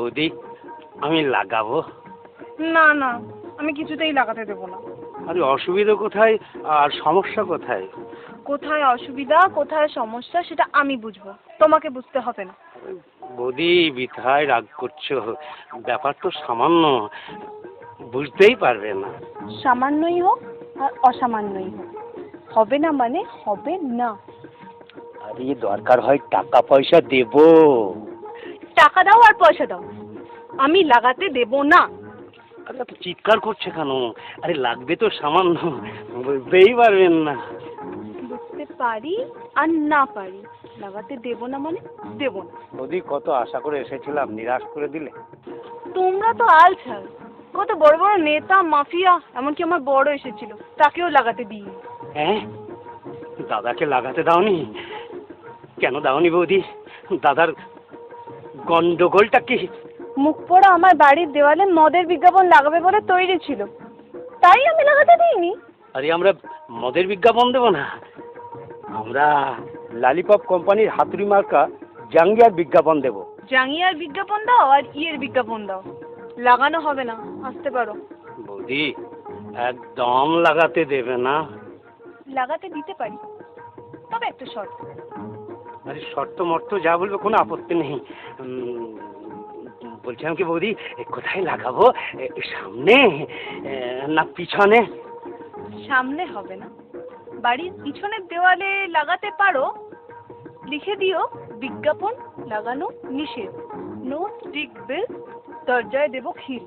বৌদি আমি লাগাবো। না না, আমি কিছুতেই লাগাতে দেবো না। আরে অসুবিধা কোথায় আর সমস্যা কোথায়? কোথায় অসুবিধা কোথায় সমস্যা সেটা আমি বুঝবো, তোমাকে বুঝতে হবে না। বৌদি বৃথায় রাগ করছো, ব্যাপার তো সামান্য, বুঝতেই পারবে না। সামান্যই হোক আর অসামান্যই হোক, হবে না মানে হবে না। আরে দরকার হয় টাকা পয়সা দেব। টাকা দাও আর পয়সা দাও, আমি লাগাতে দেব না। আরে এত চিৎকার করছে কেন? আরে লাগবে তো সামান্য, বুঝতেই পারবেন না। বুঝতে পারি আর না পারি, লাগাতে দেব না মানে দেব না। বৌদি কত আশা করে এসেছিলাম, নিরাশ করে দিলে। তোমরা তো আলছাল, কত বড় বড় নেতা মাফিয়া, এমনকি আমার বড় এসেছিল, তাকেও লাগাতে দিই। হ্যাঁ, দাদাকে লাগাতে দাওনি? কেন দাওনি বৌদি? দাদার গন্ডগোলটা কি? মুখ পোড়া আমার বাড়ির দেওয়ালে মদের বিজ্ঞাপন লাগাবে বলে তৈরি ছিল, তাই আমি লাগাতে দিইনি। আরে আমরা মদের বিজ্ঞাপন দেবো না, আমরা লালিপপ কোম্পানির হাতুড়ি মার্কা জাঙ্গিয়ার বিজ্ঞাপন দেব। জাঙ্গিয়ার বিজ্ঞাপন দাও আর ইয়ের বিজ্ঞাপন দাও, লাগানো হবে না, আসতে পারো। বৌদি একদম লাগাতে দেবে না? লাগাতে দিতে পারি, তবে একটা শর্ত। আরে শর্ত মর্ত যা বলবে কোনো আপত্তি নেই। বলছিলাম কি বৌদি, কোথায় লাগাবো? সামনে না পিছনে? সামনে হবে না, বাড়ির পিছনের দেওয়ালে লাগাতে পারো, লিখে দিও বিজ্ঞাপন লাগানো নিষেধ, নো স্টিক বিল, দরজায় দেবো খিল।